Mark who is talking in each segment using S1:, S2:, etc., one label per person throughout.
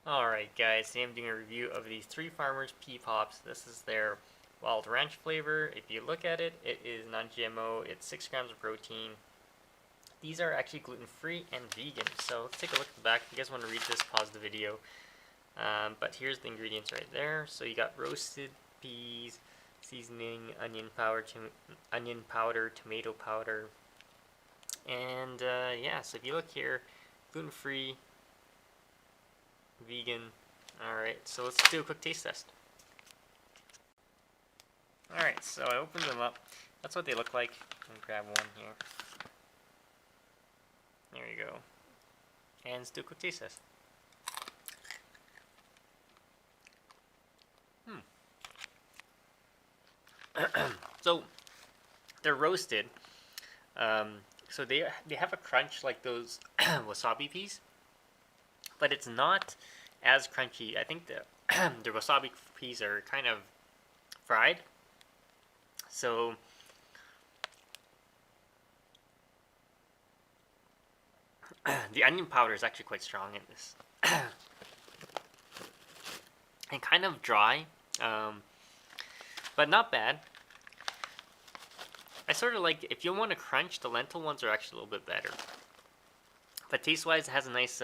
S1: Alright guys, today I'm doing a review of these Three Farmers Pea Pops. This is their wild ranch flavor. If you look at it, it is non-GMO, it's 6 grams of protein. These are actually gluten-free and vegan, so let's take a look at the back. If you guys want to read this, pause the video. But here's the ingredients right there. So you got roasted peas, seasoning, onion powder, tomato powder, and yeah, so if you look here, gluten-free, vegan. Alright, so let's do a quick taste test. Alright, so I opened them up. That's what they look like. I'm gonna grab one here. There you go. And let's do a quick taste test. So, they're roasted. So they have a crunch like those wasabi peas, but it's not as crunchy. I think the the wasabi peas are kind of fried. So the onion powder is actually quite strong in this. And kind of dry, but not bad. I sort of like, if you want to crunch, the lentil ones are actually a little bit better. But taste-wise, it has a nice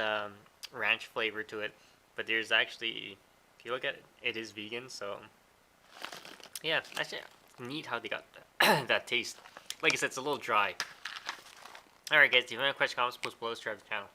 S1: ranch flavor to it. But there's actually, if you look at it, it is vegan, so yeah, actually neat how they got that taste. Like I said, it's a little dry. Alright guys, if you have any questions, comments, post below, subscribe to the channel.